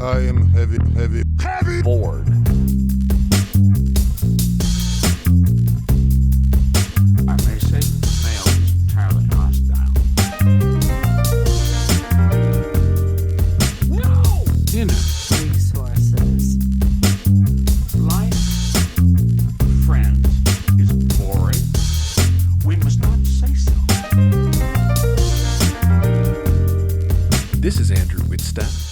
I am heavy bored. I may say that the male is entirely hostile. No! Resources. Life, friends, is boring. We must not say so. This is Andrew Whitstaff,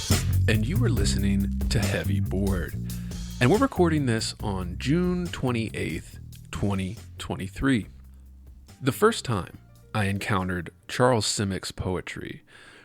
and you are listening to Heavy Bored. And we're recording this on June 28th, 2023. The first time I encountered Charles Simic's poetry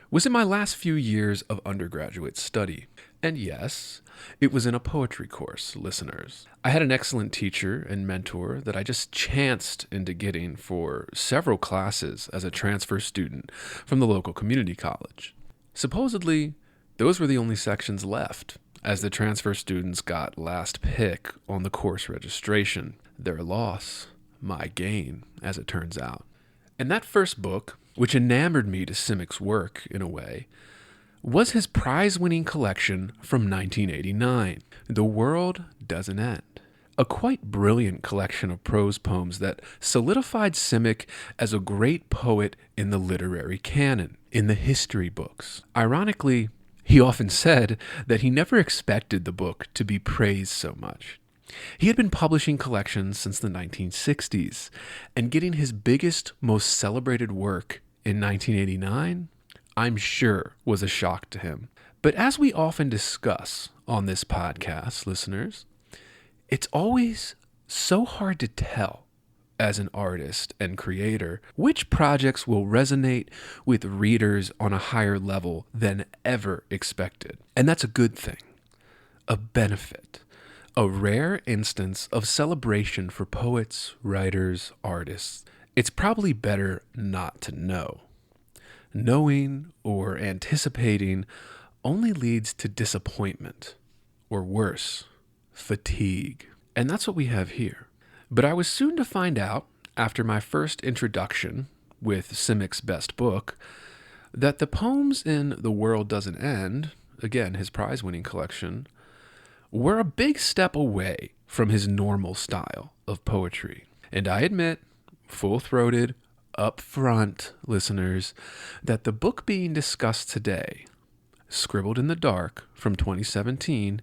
was in my last few years of undergraduate study. And yes, it was in a poetry course, listeners. I had an excellent teacher and mentor that I just chanced into getting for several classes as a transfer student from the local community college. Supposedly, those were the only sections left, as the transfer students got last pick on the course registration. Their loss, my gain, as it turns out. And that first book, which enamored me to Simic's work in a way, was his prize-winning collection from 1989, The World Doesn't End. A quite brilliant collection of prose poems that solidified Simic as a great poet in the literary canon, in the history books. Ironically, he often said that he never expected the book to be praised so much. He had been publishing collections since the 1960s, and getting his biggest, most celebrated work in 1989, I'm sure was a shock to him. But as we often discuss on this podcast, listeners, it's always so hard to tell as an artist and creator which projects will resonate with readers on a higher level than ever expected. And that's a good thing, a benefit, a rare instance of celebration for poets, writers, artists. It's probably better not to know. Knowing or anticipating only leads to disappointment, or worse, fatigue. And that's what we have here. But I was soon to find out, after my first introduction with Simic's best book, that the poems in The World Doesn't End, again his prize-winning collection, were a big step away from his normal style of poetry. And I admit, full-throated, up front, listeners, that the book being discussed today, Scribbled in the Dark from 2017,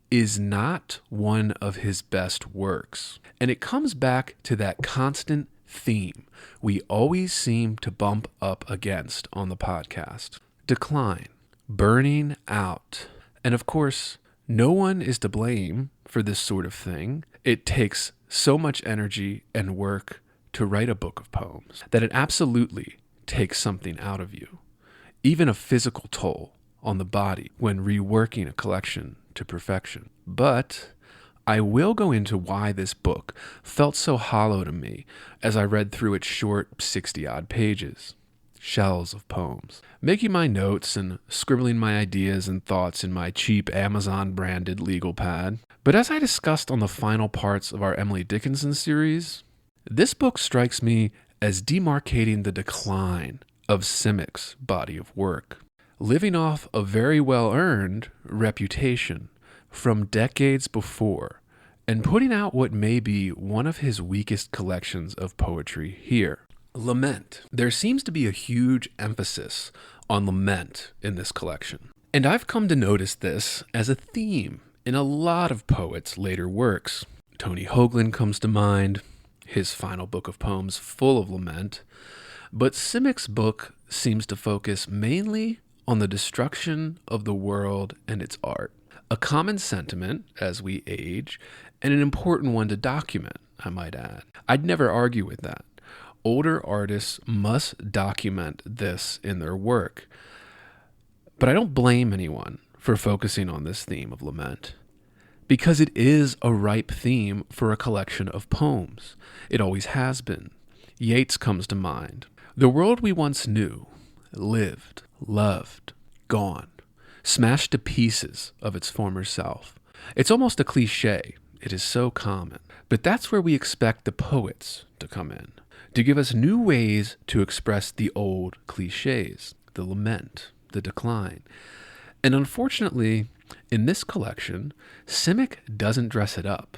is not one of his best works. And it comes back to that constant theme we always seem to bump up against on the podcast. Decline, burning out. And of course, no one is to blame for this sort of thing. It takes so much energy and work to write a book of poems that it absolutely takes something out of you, even a physical toll on the body when reworking a collection to perfection. But I will go into why this book felt so hollow to me as I read through its short 60-odd pages. Shells of poems. Making my notes and scribbling my ideas and thoughts in my cheap Amazon-branded legal pad. But as I discussed on the final parts of our Emily Dickinson series, this book strikes me as demarcating the decline of Simic's body of work, living off a very well-earned reputation from decades before, and putting out what may be one of his weakest collections of poetry here. Lament. There seems to be a huge emphasis on lament in this collection. And I've come to notice this as a theme in a lot of poets' later works. Tony Hoagland comes to mind, his final book of poems full of lament. But Simic's book seems to focus mainly on the destruction of the world and its art. A common sentiment as we age, and an important one to document, I might add. I'd never argue with that. Older artists must document this in their work. But I don't blame anyone for focusing on this theme of lament, because it is a ripe theme for a collection of poems. It always has been. Yeats comes to mind. The world we once knew, lived, loved, gone, smashed to pieces of its former self. It's almost a cliche. It is so common. But that's where we expect the poets to come in, to give us new ways to express the old cliches, the lament, the decline. And unfortunately, In this collection, Simic doesn't dress it up,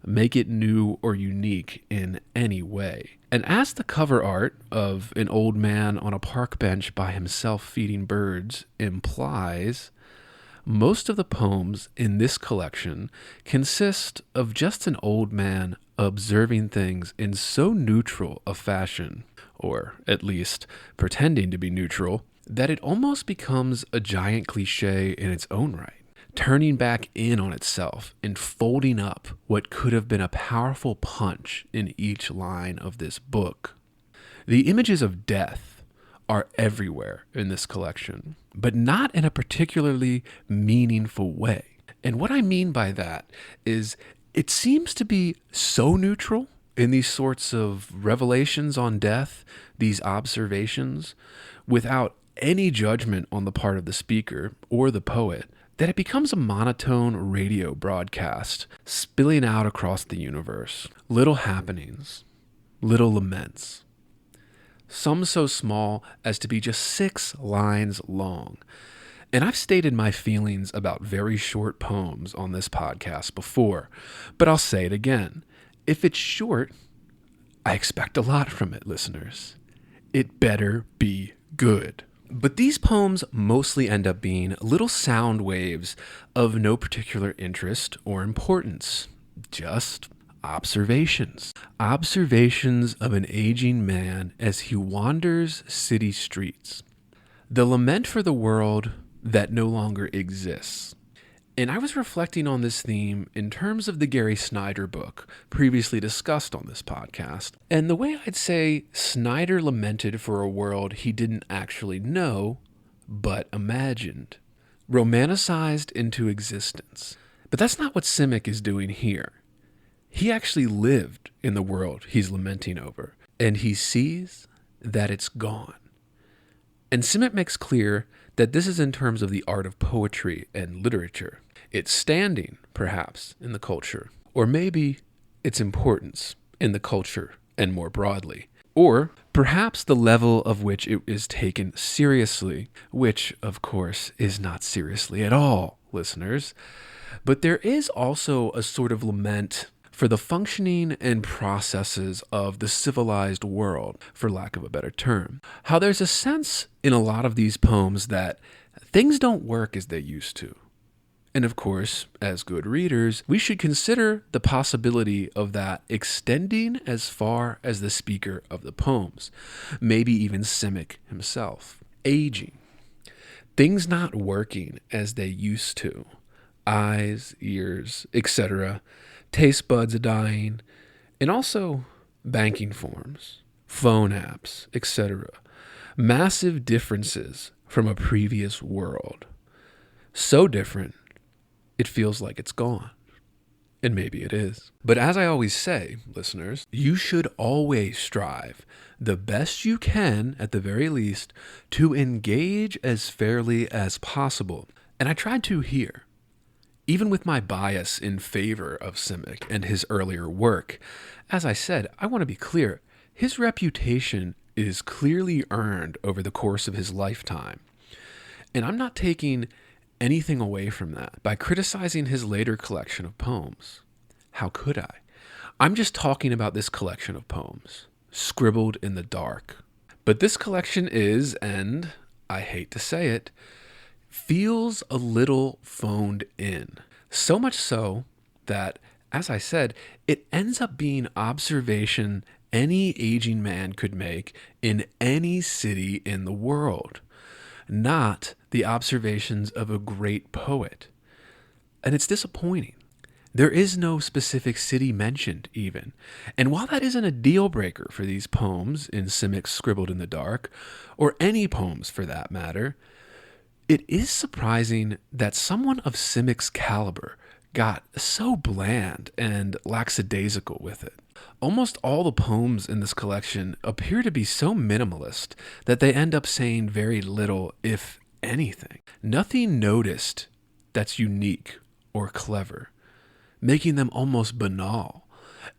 make it new or unique in any way. And as the cover art of an old man on a park bench by himself feeding birds implies, most of the poems in this collection consist of just an old man observing things in so neutral a fashion, or at least pretending to be neutral, that it almost becomes a giant cliche in its own right, turning back in on itself and folding up what could have been a powerful punch in each line of this book. The images of death are everywhere in this collection, but not in a particularly meaningful way. And what I mean by that is it seems to be so neutral in these sorts of revelations on death, these observations, without any judgment on the part of the speaker or the poet, that it becomes a monotone radio broadcast spilling out across the universe. Little happenings, little laments. Some so small as to be just 6 lines long. And I've stated my feelings about very short poems on this podcast before, but I'll say it again. If it's short, I expect a lot from it, listeners. It better be good. But these poems mostly end up being little sound waves of no particular interest or importance, just observations. Observations of an aging man as he wanders city streets. The lament for the world that no longer exists. And I was reflecting on this theme in terms of the Gary Snyder book previously discussed on this podcast. And the way I'd say Snyder lamented for a world he didn't actually know, but imagined, romanticized into existence. But that's not what Simic is doing here. He actually lived in the world he's lamenting over, and he sees that it's gone. And Simic makes clear that this is in terms of the art of poetry and literature. Its standing, perhaps, in the culture, or maybe its importance in the culture and more broadly, or perhaps the level of which it is taken seriously, which, of course, is not seriously at all, listeners. But there is also a sort of lament for the functioning and processes of the civilized world, for lack of a better term. How there's a sense in a lot of these poems that things don't work as they used to. And of course, as good readers, we should consider the possibility of that extending as far as the speaker of the poems, maybe even Simic himself. Aging. Things not working as they used to. Eyes, ears, etc., taste buds dying, and also banking forms, phone apps, etc. Massive differences from a previous world. So different, it feels like it's gone. And maybe it is. But as I always say, listeners, you should always strive, the best you can at the very least, to engage as fairly as possible. And I tried to here. Even with my bias in favor of Simic and his earlier work, as I said, I want to be clear, his reputation is clearly earned over the course of his lifetime. And I'm not taking anything away from that by criticizing his later collection of poems. How could I? I'm just talking about this collection of poems, Scribbled in the Dark. But this collection is, and I hate to say it, feels a little phoned in. So much so that, as I said, it ends up being observation any aging man could make in any city in the world, not the observations of a great poet. And it's disappointing. There is no specific city mentioned even. And while that isn't a deal breaker for these poems in Simic's Scribbled in the Dark, or any poems for that matter, it is surprising that someone of Simic's caliber got so bland and lackadaisical with it. Almost all the poems in this collection appear to be so minimalist that they end up saying very little, if anything. Nothing noticed that's unique or clever, making them almost banal.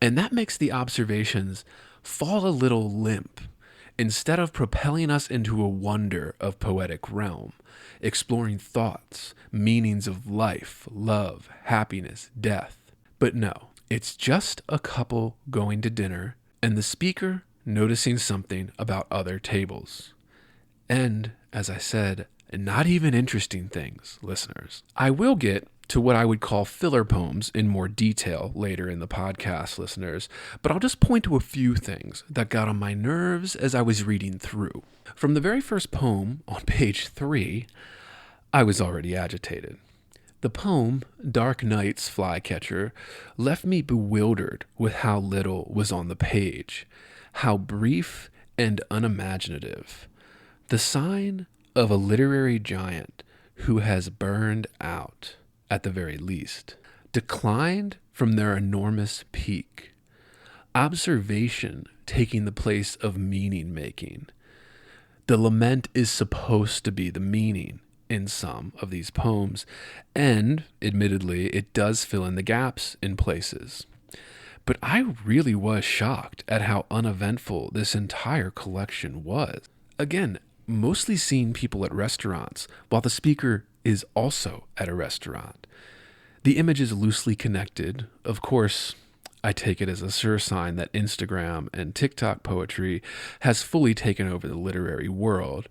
And that makes the observations fall a little limp instead of propelling us into a wonder of poetic realm, exploring thoughts, meanings of life, love, happiness, death. But no, it's just a couple going to dinner and the speaker noticing something about other tables. And, as I said, not even interesting things, listeners. I will get to what I would call filler poems in more detail later in the podcast, listeners, but I'll just point to a few things that got on my nerves as I was reading through. From the very first poem on page 3, I was already agitated. The poem, Dark Night's Flycatcher, left me bewildered with how little was on the page, how brief and unimaginative. The sign of a literary giant who has burned out, at the very least, declined from their enormous peak. Observation taking the place of meaning making. The lament is supposed to be the meaning in some of these poems, and admittedly, it does fill in the gaps in places. But I really was shocked at how uneventful this entire collection was. Again, mostly seeing people at restaurants, while the speaker is also at a restaurant. The image is loosely connected. Of course, I take it as a sure sign that Instagram and TikTok poetry has fully taken over the literary world.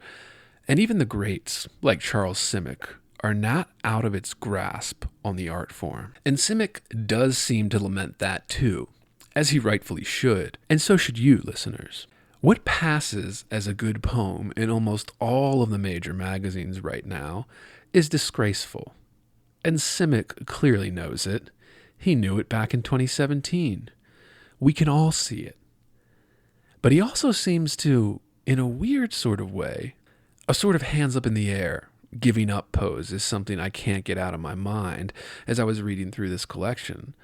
And even the greats, like Charles Simic, are not out of its grasp on the art form. And Simic does seem to lament that too, as he rightfully should. And so should you, listeners. What passes as a good poem in almost all of the major magazines right now is disgraceful. And Simic clearly knows it. He knew it back in 2017. We can all see it. But he also seems to, in a weird sort of way, a sort of hands up in the air, giving up pose is something I can't get out of my mind as I was reading through this collection.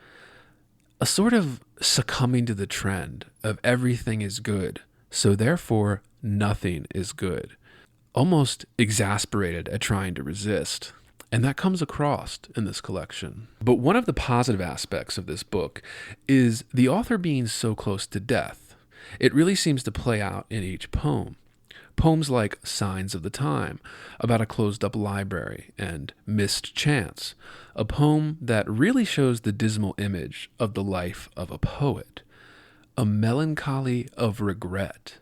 A sort of succumbing to the trend of everything is good, so therefore nothing is good. Almost exasperated at trying to resist. And that comes across in this collection. But one of the positive aspects of this book is the author being so close to death. It really seems to play out in each poem. Poems like Signs of the Time, about a closed-up library, and Missed Chance, a poem that really shows the dismal image of the life of a poet. A melancholy of regret,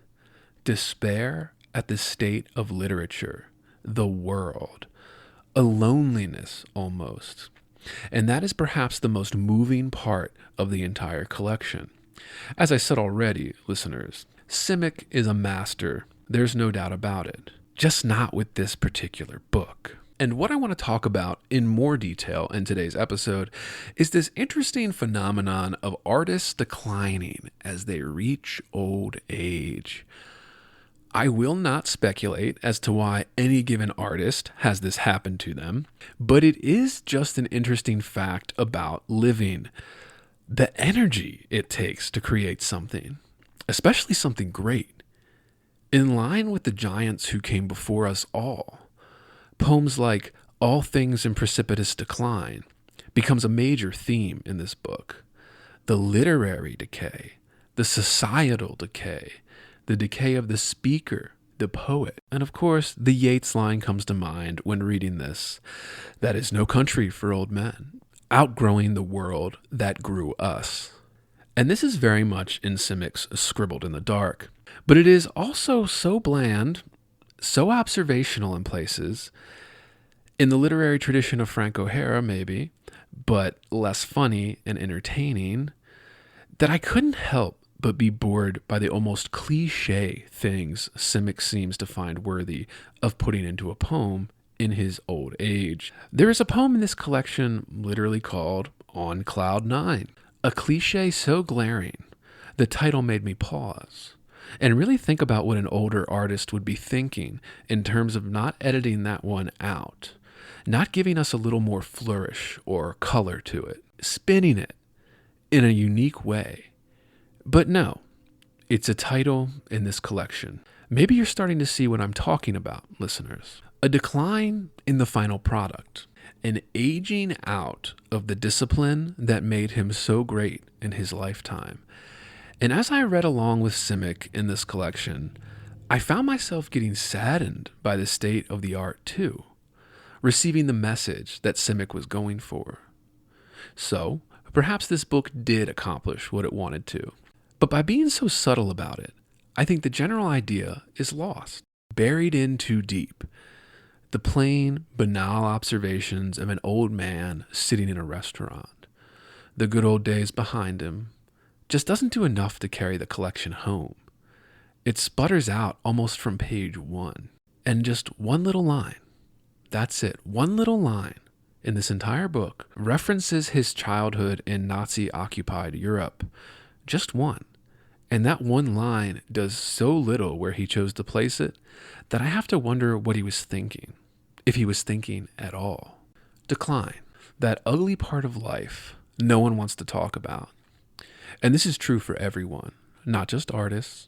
despair at the state of literature, the world, a loneliness almost. And that is perhaps the most moving part of the entire collection. As I said already, listeners, Simic is a master. There's no doubt about it. Just not with this particular book. And what I want to talk about in more detail in today's episode is this interesting phenomenon of artists declining as they reach old age. I will not speculate as to why any given artist has this happen to them, but it is just an interesting fact about living. The energy it takes to create something, especially something great, in line with the giants who came before us all. Poems like All Things in Precipitous Decline becomes a major theme in this book. The literary decay, the societal decay, the decay of the speaker, the poet. And of course, the Yeats line comes to mind when reading this. That is no country for old men, outgrowing the world that grew us. And this is very much in Simic's Scribbled in the Dark. But it is also so bland, so observational in places, in the literary tradition of Frank O'Hara maybe, but less funny and entertaining, that I couldn't help but be bored by the almost cliche things Simic seems to find worthy of putting into a poem in his old age. There is a poem in this collection literally called On Cloud 9, a cliche so glaring, the title made me pause and really think about what an older artist would be thinking in terms of not editing that one out, not giving us a little more flourish or color to it, spinning it in a unique way. But no, it's a title in this collection. Maybe you're starting to see what I'm talking about, listeners. A decline in the final product, an aging out of the discipline that made him so great in his lifetime. And as I read along with Simic in this collection, I found myself getting saddened by the state of the art too, receiving the message that Simic was going for. So, perhaps this book did accomplish what it wanted to. But by being so subtle about it, I think the general idea is lost, buried in too deep. The plain, banal observations of an old man sitting in a restaurant, the good old days behind him, just doesn't do enough to carry the collection home. It sputters out almost from page 1. And just one little line, that's it, one little line in this entire book references his childhood in Nazi-occupied Europe. Just one. And that one line does so little where he chose to place it that I have to wonder what he was thinking, if he was thinking at all. Decline, that ugly part of life no one wants to talk about. And this is true for everyone, not just artists.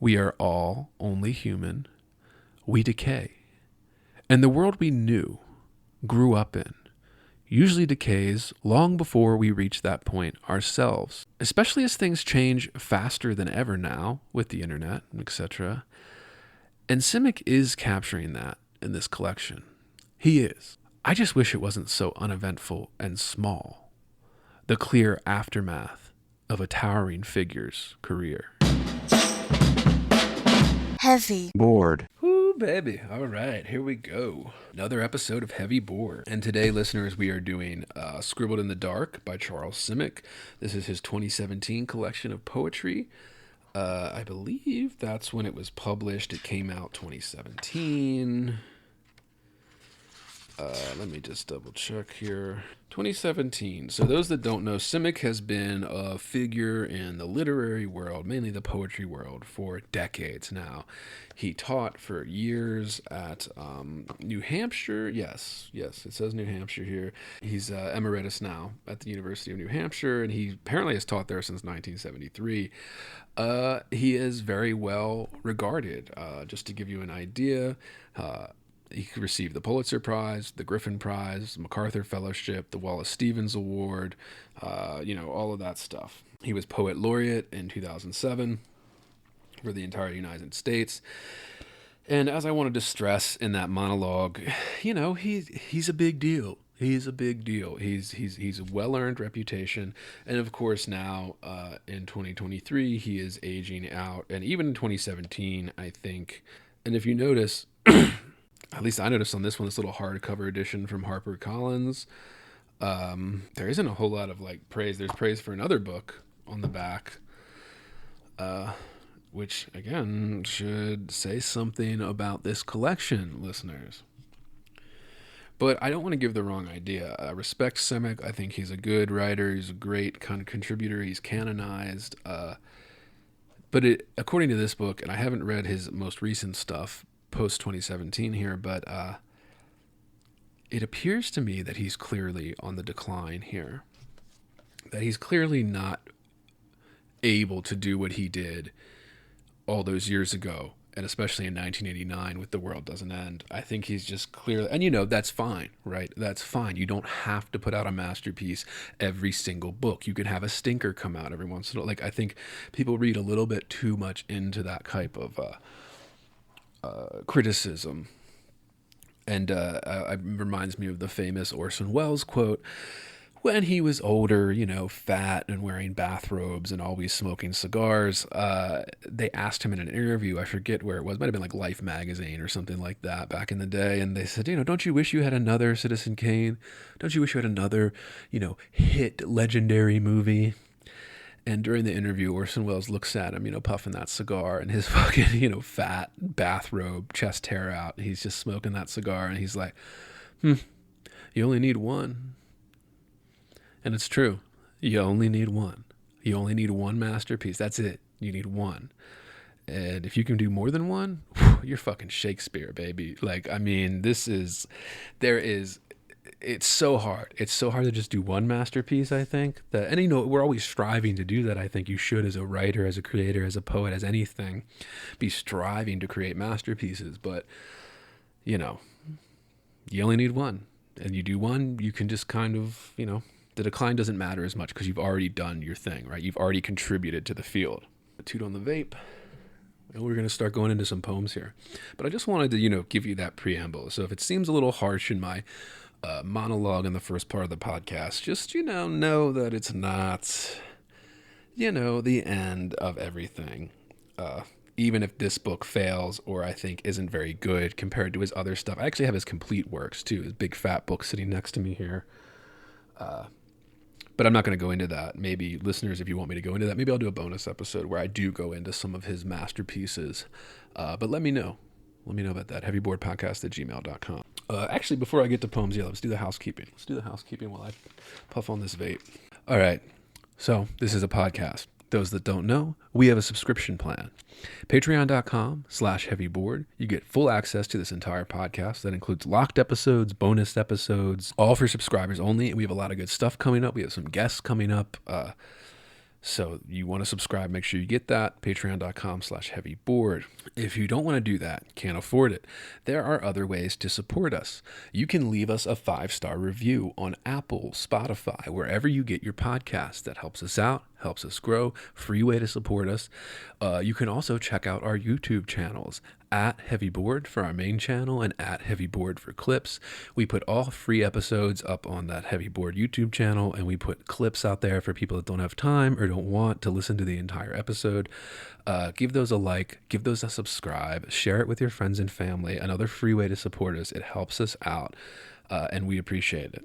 We are all only human. We decay. And the world we knew, grew up in, usually decays long before we reach that point ourselves, especially as things change faster than ever now with the internet, etc. And Simic is capturing that in this collection. He is. I just wish it wasn't so uneventful and small. The clear aftermath of a towering figure's career. Heavy bored. Ooh, baby. All right, here we go. Another episode of Heavy Board. And today, listeners, we are doing Scribbled in the Dark by Charles Simic. This is his 2017 collection of poetry. I believe that's when it was published. It came out 2017. Let me just double check here. 2017. So those that don't know, Simic has been a figure in the literary world, mainly the poetry world, for decades now. He taught for years at New Hampshire. Yes, it says New Hampshire here. He's emeritus now at the University of New Hampshire, and he apparently has taught there since 1973. He is very well regarded. Just to give you an idea, he received the Pulitzer Prize, the Griffin Prize, the MacArthur Fellowship, the Wallace Stevens Award, all of that stuff. He was Poet Laureate in 2007 for the entire United States. And as I wanted to stress in that monologue, he's a big deal. He's a big deal. He's a well-earned reputation. And of course now in 2023, he is aging out. And even in 2017, I think, and if you notice, at least I noticed on this one, this little hardcover edition from HarperCollins, there isn't a whole lot of praise. There's praise for another book on the back, which again should say something about this collection, listeners. But I don't want to give the wrong idea. I respect Simic. I think he's a good writer. He's a great kind of contributor. He's canonized. But according to this book, and I haven't read his most recent stuff, post 2017 here, but it appears to me that he's clearly on the decline here, that he's clearly not able to do what he did all those years ago, and especially in 1989 with The World Doesn't End. I think he's just clearly, and that's fine, right? That's fine. You don't have to put out a masterpiece every single book. You can have a stinker come out every once in a while. I think people read a little bit too much into that type of criticism. And it reminds me of the famous Orson Welles quote, when he was older, fat and wearing bathrobes and always smoking cigars. They asked him in an interview, I forget where it was, might have been Life magazine or something like that back in the day. And they said, don't you wish you had another Citizen Kane? Don't you wish you had another, hit legendary movie? And during the interview, Orson Welles looks at him, puffing that cigar and his fucking, fat bathrobe, chest hair out. He's just smoking that cigar. And he's like, you only need one. And it's true. You only need one. You only need one masterpiece. That's it. You need one. And if you can do more than one, you're fucking Shakespeare, baby. It's so hard. It's so hard to just do one masterpiece, I think. We're always striving to do that. I think you should, as a writer, as a creator, as a poet, as anything, be striving to create masterpieces. But, you only need one. And you do one, you can just kind of, the decline doesn't matter as much because you've already done your thing, right? You've already contributed to the field. A toot on the vape. And we're going to start going into some poems here. But I just wanted to, give you that preamble. So if it seems a little harsh in my monologue in the first part of the podcast, just, know that it's not, the end of everything. Even if this book fails or I think isn't very good compared to his other stuff. I actually have his complete works too, his big fat book sitting next to me here. But I'm not going to go into that. Maybe listeners, if you want me to go into that, maybe I'll do a bonus episode where I do go into some of his masterpieces. But let me know. Let me know about that. heavyboardpodcast@gmail.com. Actually, before I get to poems, let's do the housekeeping. Let's do the housekeeping while I puff on this vape. All right. So this is a podcast. Those that don't know, we have a subscription plan. Patreon.com/heavyboard. You get full access to this entire podcast. That includes locked episodes, bonus episodes, all for subscribers only. We have a lot of good stuff coming up. We have some guests coming up. So you want to subscribe, make sure you get that. Patreon.com/heavyboard. If you don't want to do that, can't afford it, there are other ways to support us. You can leave us a 5-star review on Apple, Spotify, wherever you get your podcast. That helps us out, helps us grow. Free way to support us. You can also check out our YouTube channels, @heavyboard for our main channel and @heavyboard for clips. We put all free episodes up on that Heavyboard YouTube channel, and we put clips out there for people that don't have time or don't want to listen to the entire episode. Give those a like, give those a subscribe, share it with your friends and family. Another free way to support us. It helps us out, and we appreciate it.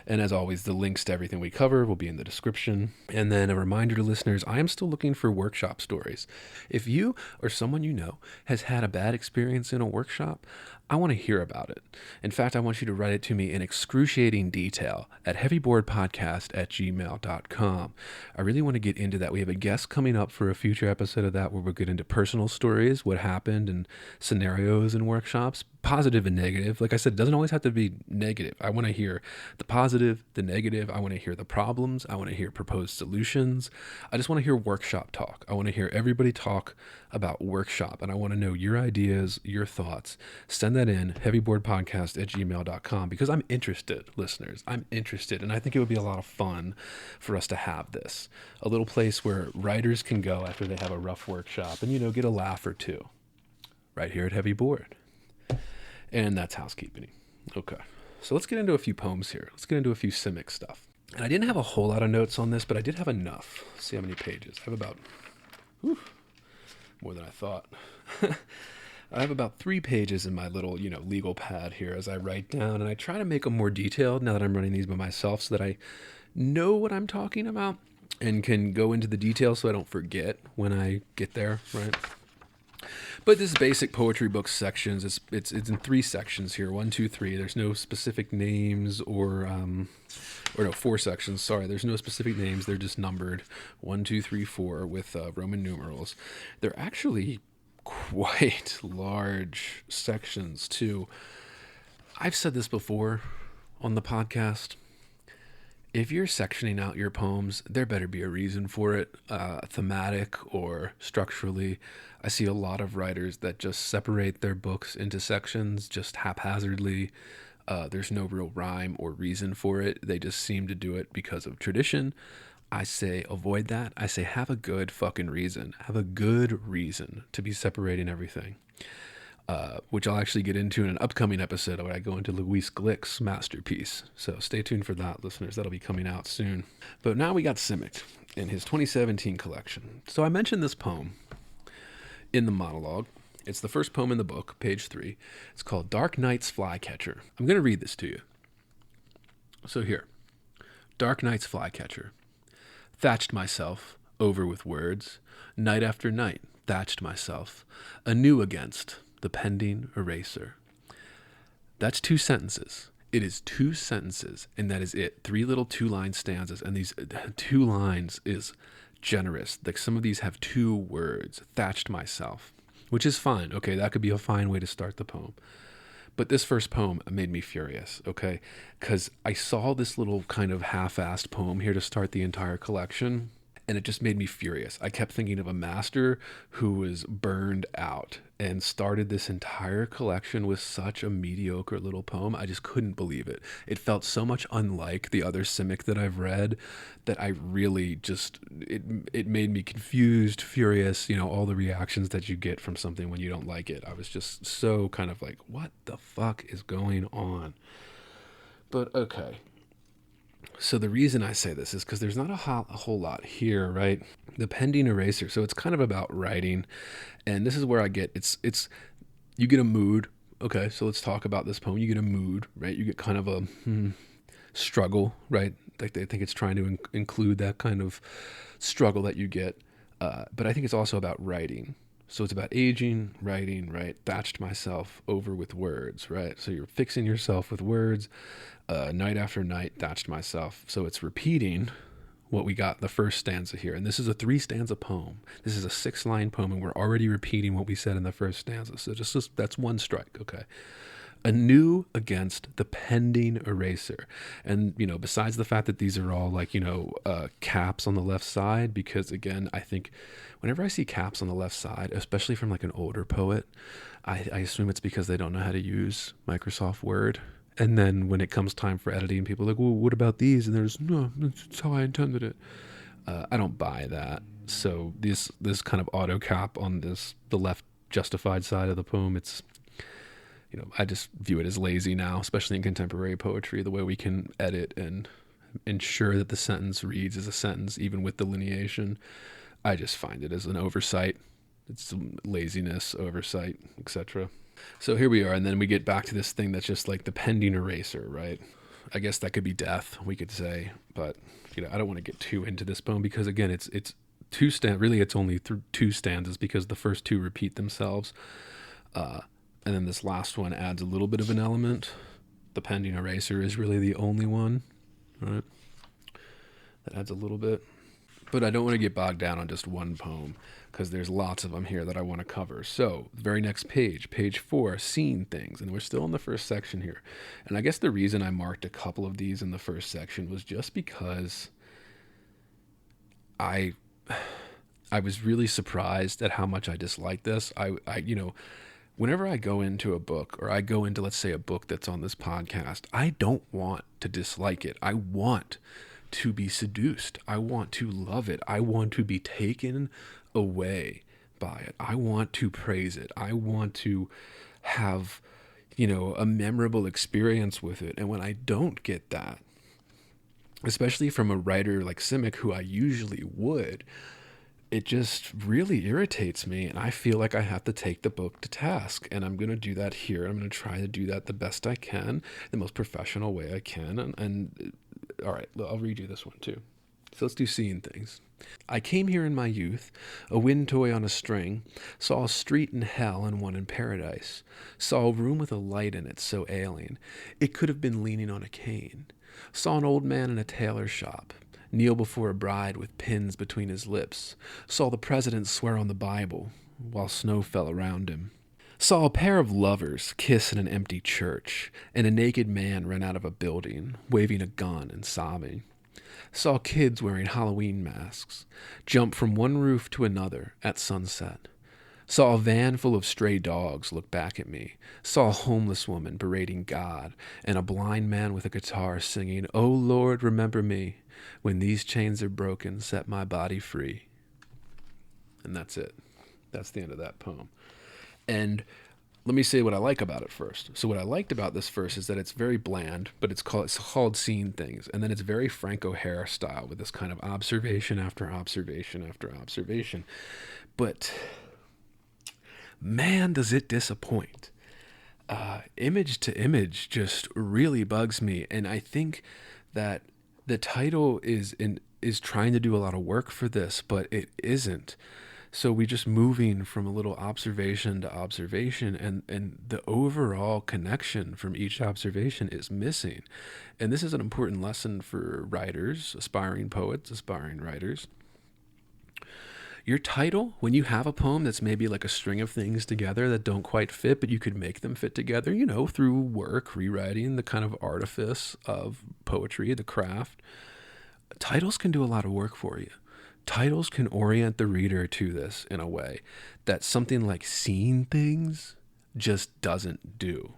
And as always, the links to everything we cover will be in the description. And then a reminder to listeners, I am still looking for workshop stories. If you or someone you know has had a bad experience in a workshop, I want to hear about it. In fact, I want you to write it to me in excruciating detail at heavyboardpodcast@gmail.com. I really want to get into that. We have a guest coming up for a future episode of that where we'll get into personal stories, what happened, and scenarios in workshops, positive and negative. Like I said, it doesn't always have to be negative. I want to hear the positive, the negative. I want to hear the problems. I want to hear proposed solutions. I just want to hear workshop talk. I want to hear everybody talk about workshop, and I want to know your ideas, your thoughts. Send that in, heavyboardpodcast@gmail.com, because I'm interested, listeners. I'm interested, and I think it would be a lot of fun for us to have this. A little place where writers can go after they have a rough workshop and, get a laugh or two. Right here at Heavy Board. And that's housekeeping. Okay. So let's get into a few poems here. Let's get into a few Simic stuff. And I didn't have a whole lot of notes on this, but I did have enough. Let's see how many pages. I have about, more than I thought. I have about 3 pages in my little, legal pad here as I write down, and I try to make them more detailed now that I'm running these by myself so that I know what I'm talking about and can go into the details so I don't forget when I get there, right? But this is basic poetry book sections. It's in 3 sections here. 1, 2, 3. There's no specific names or no, 4 sections. Sorry, there's no specific names. They're just numbered 1, 2, 3, 4 with Roman numerals. They're actually quite large sections too. I've said this before on the podcast. If you're sectioning out your poems, there better be a reason for it, thematic or structurally. I see a lot of writers that just separate their books into sections just haphazardly. There's no real rhyme or reason for it. They just seem to do it because of tradition. I say avoid that. I say have a good fucking reason. Have a good reason to be separating everything. Which I'll actually get into in an upcoming episode where I go into Louise Glick's masterpiece. So stay tuned for that, listeners. That'll be coming out soon. But now we got Simic in his 2017 collection. So I mentioned this poem in the monologue. It's the first poem in the book, page 3. It's called Dark Night's Flycatcher. I'm going to read this to you. So here. Dark Night's Flycatcher. Thatched myself over with words. Night after night, thatched myself anew against the pending eraser. That's 2 sentences. It is 2 sentences, and that is it. 3 little 2-line stanzas, and these 2 lines is generous. Like some of these have 2 words. Thatched myself, which is fine. Okay, that could be a fine way to start the poem. But this first poem made me furious, okay? Because I saw this little kind of half-assed poem here to start the entire collection, And it just made me furious. I kept thinking of a master who was burned out and started this entire collection with such a mediocre little poem. I just couldn't believe it. It felt so much unlike the other Simic that I've read that I really just, it made me confused, furious, all the reactions that you get from something when you don't like it. I was just so kind of like, what the fuck is going on? But okay. So the reason I say this is because there's not a whole lot here, right? The pending eraser. So it's kind of about writing, and this is where I get it's you get a mood. Okay, so let's talk about this poem. You get a mood, right? You get kind of a struggle, right? Like they think it's trying to include that kind of struggle that you get. But I think it's also about writing. So it's about aging, writing, right? Thatched myself over with words, right? So you're fixing yourself with words, night after night, thatched myself. So it's repeating what we got in the first stanza here. And this is a 3-stanza poem. This is a 6-line poem, and we're already repeating what we said in the first stanza. So just that's one strike, okay? Anew against the pending eraser. And, besides the fact that these are all like, caps on the left side, because again, I think whenever I see caps on the left side, especially from like an older poet, I assume it's because they don't know how to use Microsoft Word. And then when it comes time for editing, people are like, well, what about these? And there's, no, that's how I intended it. I don't buy that. So this kind of auto cap on the left justified side of the poem, it's, I just view it as lazy now, especially in contemporary poetry, the way we can edit and ensure that the sentence reads as a sentence, even with delineation. I just find it as an oversight. It's laziness, oversight, etc. So here we are, and then we get back to this thing that's just like the pending eraser, right? I guess that could be death, we could say, but I don't want to get too into this poem because again, it's two really it's only 2 stanzas because the first 2 repeat themselves. And then this last one adds a little bit of an element. The pending eraser is really the only one, right? That adds a little bit. But I don't want to get bogged down on just one poem because there's lots of them here that I want to cover. So the very next page 4, seeing things. And we're still in the first section here. And I guess the reason I marked a couple of these in the first section was just because I was really surprised at how much I disliked this. Whenever I go into a book or I go into, let's say, a book that's on this podcast, I don't want to dislike it. I want to be seduced. I want to love it. I want to be taken away by it. I want to praise it. I want to have, a memorable experience with it. And when I don't get that, especially from a writer like Simic, who I usually would, it just really irritates me, and I feel like I have to take the book to task, and I'm going to do that here. I'm going to try to do that the best I can, the most professional way I can, and all right, I'll read you this one too. So let's do seeing things. I came here in my youth, a wind toy on a string, saw a street in hell and one in paradise, saw a room with a light in it so alien, it could have been leaning on a cane, saw an old man in a tailor shop, kneel before a bride with pins between his lips, saw the president swear on the Bible while snow fell around him, saw a pair of lovers kiss in an empty church, and a naked man run out of a building, waving a gun and sobbing, saw kids wearing Halloween masks jump from one roof to another at sunset, saw a van full of stray dogs look back at me, saw a homeless woman berating God, and a blind man with a guitar singing, "Oh Lord, remember me. When these chains are broken, set my body free." And that's it. That's the end of that poem. And let me say what I like about it first. So what I liked about this verse is that it's very bland, but it's called Seeing Things. And then it's very Frank O'Hara style with this kind of observation after observation after observation. But man, does it disappoint. Image to image just really bugs me. And I think that the title is trying to do a lot of work for this, but it isn't. So we're just moving from a little observation to observation, and the overall connection from each observation is missing. And this is an important lesson for writers, aspiring poets, aspiring writers. Your title, when you have a poem that's maybe like a string of things together that don't quite fit, but you could make them fit together, through work, rewriting, the kind of artifice of poetry, the craft. Titles can do a lot of work for you. titles can orient the reader to this in a way that something like seeing things just doesn't do.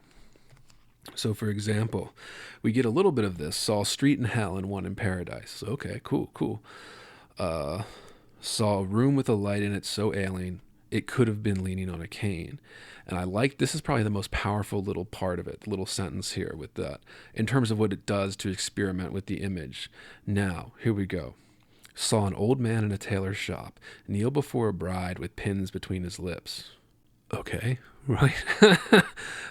So, for example, we get a little bit of this: saw a street in hell and one in paradise. Okay, cool. Saw a room with a light in it so alien it could have been leaning on a cane. And I like, this is probably the most powerful little part of it, little sentence here with that, in terms of what it does to experiment with the image. Now, here we go. Saw an old man in a tailor's shop kneel before a bride with pins between his lips. Okay, right?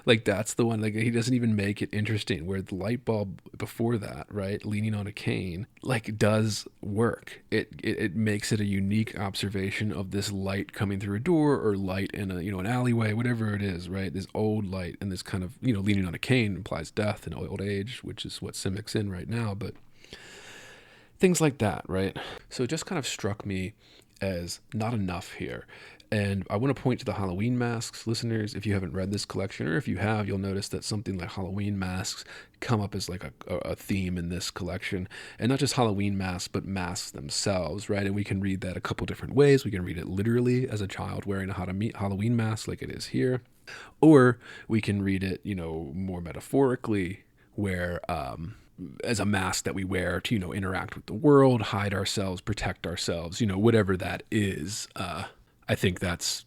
Like, that's the one. Like, he doesn't even make it interesting, where the light bulb before that, right, leaning on a cane, like, does work. It makes it a unique observation of this light coming through a door, or light in a, an alleyway, whatever it is, right? This old light, and this kind of, leaning on a cane implies death and old age, which is what Simic's in right now. But things like that, right? So it just kind of struck me as not enough here. And I want to point to the Halloween masks, listeners. If you haven't read this collection, or if you have, you'll notice that something like Halloween masks come up as like a theme in this collection. And not just Halloween masks, but masks themselves, right? And we can read that a couple different ways. We can read it literally as a child wearing a Halloween mask like it is here. Or we can read it, more metaphorically, where as a mask that we wear to, interact with the world, hide ourselves, protect ourselves, whatever that is. I think that's,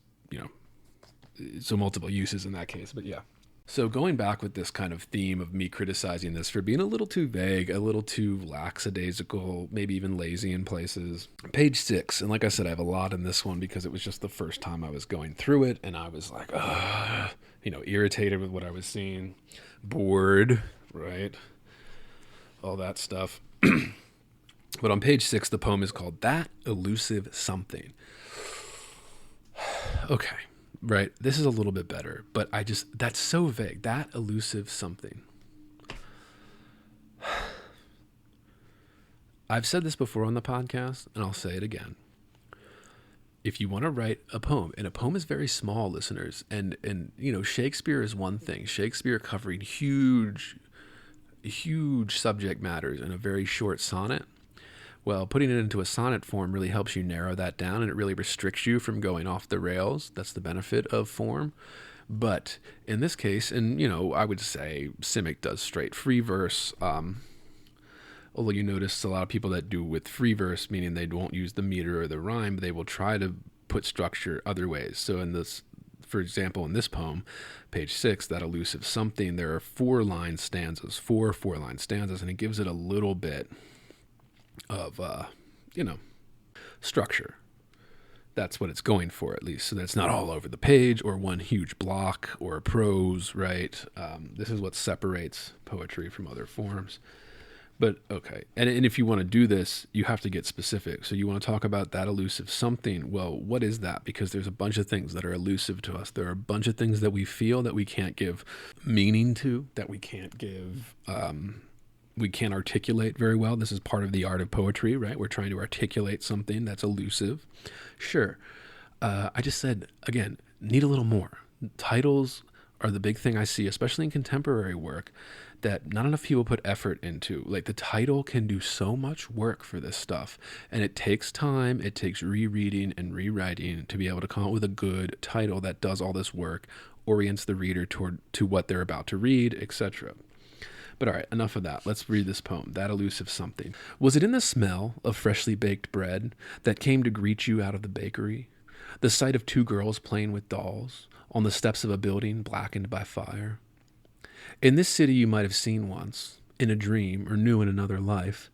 so multiple uses in that case, but yeah. So going back with this kind of theme of me criticizing this for being a little too vague, a little too lackadaisical, maybe even lazy in places. Page 6, and like I said, I have a lot in this one because it was just the first time I was going through it, and I was like, irritated with what I was seeing, bored, right? All that stuff. But on page 6, the poem is called That Elusive Something. Okay, right. This is a little bit better, but that's so vague. That elusive something. I've said this before on the podcast, and I'll say it again. If you want to write a poem, and a poem is very small, listeners, and Shakespeare is one thing. Shakespeare covering huge subject matters in a very short sonnet. Well, putting it into a sonnet form really helps you narrow that down, and it really restricts you from going off the rails. That's the benefit of form. But in this case, and I would say Simic does straight free verse. Although you notice a lot of people that do with free verse, meaning they won't use the meter or the rhyme, but they will try to put structure other ways. So in this, for example, in this poem, page 6, That Elusive Something, there are 4-line stanzas, four 4-line stanzas, and it gives it a little bit of, structure. That's what it's going for, at least. So that's not all over the page or one huge block or prose, right? This is what separates poetry from other forms. But okay. And if you want to do this, you have to get specific. So you want to talk about that elusive something. Well, what is that? Because there's a bunch of things that are elusive to us. There are a bunch of things that we feel that we can't give meaning to, that we can't give, we can't articulate very well. This is part of the art of poetry, right? We're trying to articulate something that's elusive. Sure. I just said, again, need a little more. Titles are the big thing I see, especially in contemporary work, that not enough people put effort into. Like, the title can do so much work for this stuff, and it takes time, it takes rereading and rewriting to be able to come up with a good title that does all this work, orients the reader to what they're about to read, etc. But all right, enough of that. Let's read this poem, That Elusive Something. Was it in the smell of freshly baked bread that came to greet you out of the bakery? The sight of 2 girls playing with dolls on the steps of a building blackened by fire? In this city you might have seen once, in a dream or knew in another life,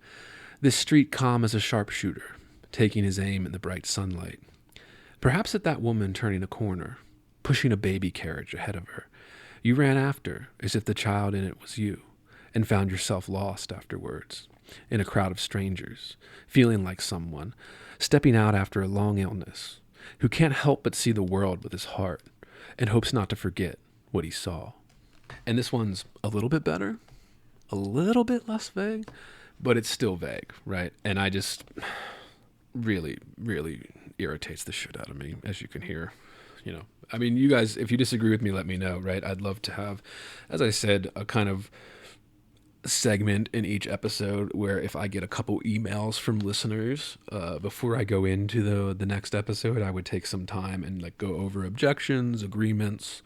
this street calm as a sharpshooter, taking his aim in the bright sunlight. Perhaps at that woman turning a corner, pushing a baby carriage ahead of her, you ran after as if the child in it was you, and found yourself lost afterwards, in a crowd of strangers, feeling like someone, stepping out after a long illness, who can't help but see the world with his heart, and hopes not to forget what he saw. And this one's a little bit better, a little bit less vague, but it's still vague, right? And I just really, really irritates the shit out of me, as you can hear. I mean, you guys, if you disagree with me, let me know, right? I'd love to have, as I said, a kind of segment in each episode where if I get a couple emails from listeners before I go into the next episode, I would take some time and like go over objections, agreements,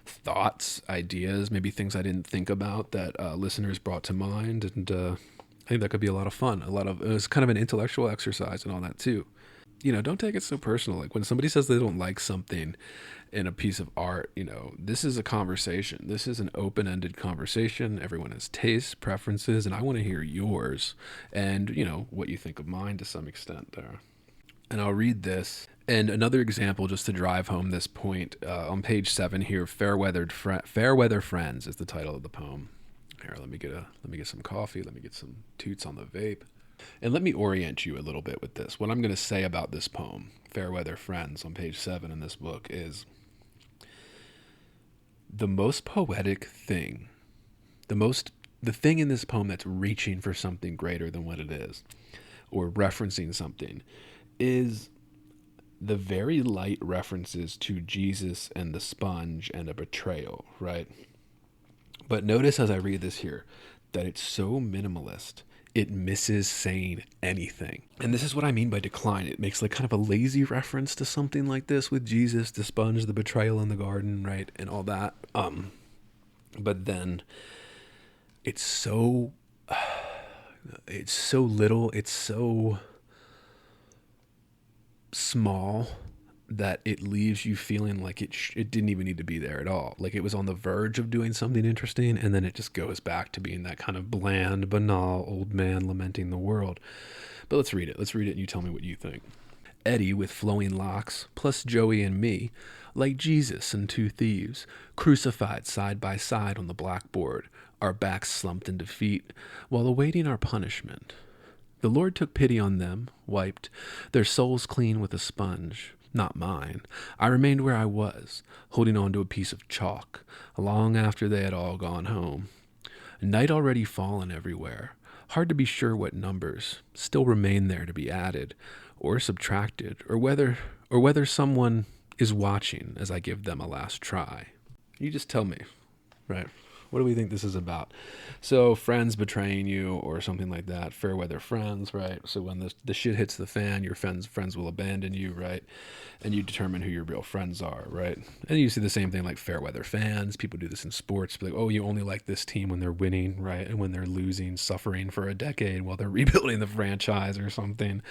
thoughts, ideas, maybe things I didn't think about that listeners brought to mind. And I think that could be a lot of fun. It's kind of an intellectual exercise and all that too. Don't take it so personal. Like when somebody says they don't like something in a piece of art, this is a conversation. This is an open-ended conversation. Everyone has tastes, preferences, and I want to hear yours and, what you think of mine to some extent there. And I'll read this. And another example, just to drive home this point, on page 7 here, Fair Weather Friends is the title of the poem. Here, let me get some coffee. Let me get some toots on the vape. And let me orient you a little bit with this. What I'm going to say about this poem, Fair Weather Friends, on page 7 in this book, is the most poetic thing, the thing in this poem that's reaching for something greater than what it is, or referencing something, is the very light references to Jesus and the sponge and a betrayal, right? But notice as I read this here that it's so minimalist. It misses saying anything. And this is what I mean by decline. It makes like kind of a lazy reference to something like this with Jesus, the sponge, the betrayal in the garden, right? And all that. But then it's so little, it's so small that it leaves you feeling like it didn't even need to be there at all. Like it was on the verge of doing something interesting, and then it just goes back to being that kind of bland, banal old man lamenting the world. But let's read it. And you tell me what you think. Eddie with flowing locks, plus Joey and me, like Jesus and two thieves, crucified side by side on the blackboard, our backs slumped in defeat, while awaiting our punishment. The Lord took pity on them, wiped their souls clean with a sponge. Not mine. I remained where I was, holding on to a piece of chalk, long after they had all gone home. Night already fallen everywhere. Hard to be sure what numbers still remain there to be added or subtracted, or whether someone is watching as I give them a last try. You just tell me, right? What do we think this is about? So friends betraying you or something like that. Fair weather friends, right? So when the shit hits the fan, your friends will abandon you, right? And you determine who your real friends are, right? And you see the same thing like fair weather fans. People do this in sports. Like, oh, you only like this team when they're winning, right? And when they're losing, suffering for a decade while they're rebuilding the franchise or something.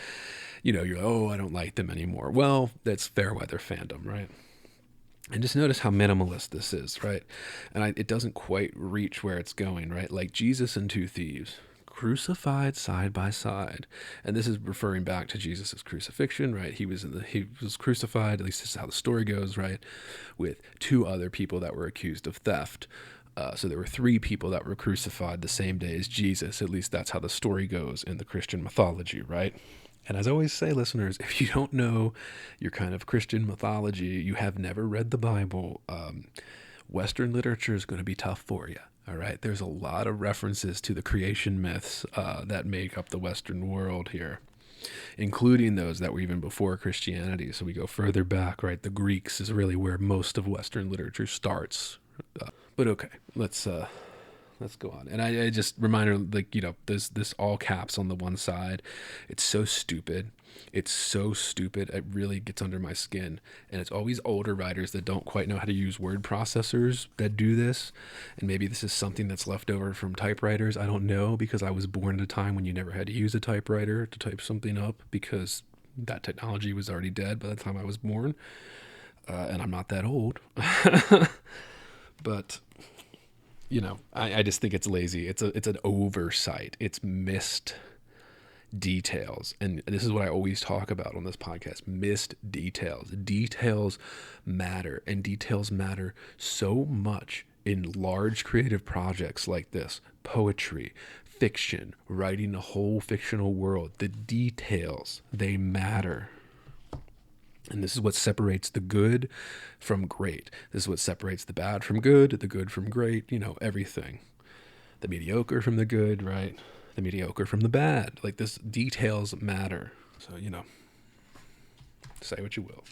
You're like, oh, I don't like them anymore. Well, that's fair weather fandom, right? And just notice how minimalist this is, right? And it doesn't quite reach where it's going, right? Like Jesus and two thieves, crucified side by side. And this is referring back to Jesus' crucifixion, right? He was crucified, at least this is how the story goes, right? With two other people that were accused of theft. So there were 3 people that were crucified the same day as Jesus. At least that's how the story goes in the Christian mythology, right? And as I always say, listeners, if you don't know your kind of Christian mythology, you have never read the Bible, Western literature is going to be tough for you. All right. There's a lot of references to the creation myths that make up the Western world here, including those that were even before Christianity. So we go further back, right? The Greeks is really where most of Western literature starts. But okay, let's go on. And I just reminder, like, this all caps on the one side. It's so stupid. It really gets under my skin. And it's always older writers that don't quite know how to use word processors that do this. And maybe this is something that's left over from typewriters. I don't know, because I was born at a time when you never had to use a typewriter to type something up, because that technology was already dead by the time I was born. And I'm not that old. But I just think it's lazy. It's an oversight. It's missed details. And this is what I always talk about on this podcast. Missed details. Details matter, and details matter so much in large creative projects like this. Poetry, fiction, writing a whole fictional world. The details, they matter. And this is what separates the good from great. This is what separates the bad from good, the good from great, everything. The mediocre from the good, right? The mediocre from the bad. Like, this details matter. So, say what you will.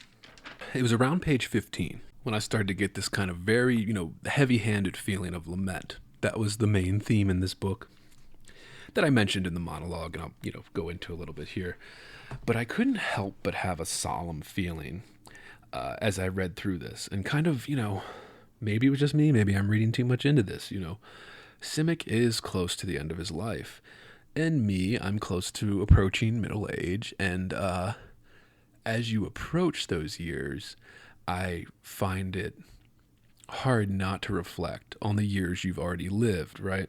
It was around page 15 when I started to get this kind of very, heavy-handed feeling of lament. That was the main theme in this book. that I mentioned in the monologue, and I'll, go into a little bit here. But I couldn't help but have a solemn feeling as I read through this, and kind of, maybe it was just me, maybe I'm reading too much into this, Simic is close to the end of his life, and me, I'm close to approaching middle age, and as you approach those years, I find it hard not to reflect on the years you've already lived, right?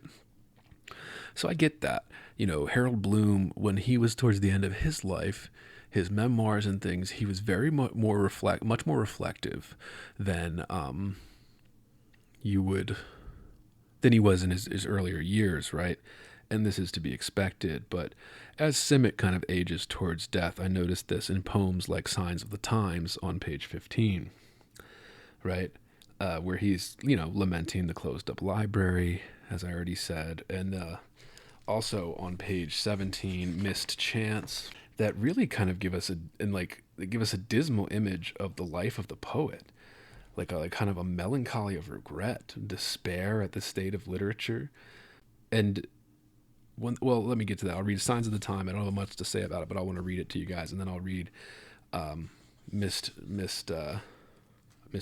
So I get that. Harold Bloom, when he was towards the end of his life, his memoirs and things, he was very much more reflective than than he was in his earlier years, right? And this is to be expected. But as Simic kind of ages towards death, I noticed this in poems like Signs of the Times on page 15, right? Where he's, lamenting the closed up library, as I already said. And also on page 17, Missed Chance, that really kind of give us a dismal image of the life of the poet. Like kind of a melancholy of regret, despair at the state of literature. And let me get to that. I'll read Signs of the Time. I don't have much to say about it, but I want to read it to you guys, and then I'll read Missed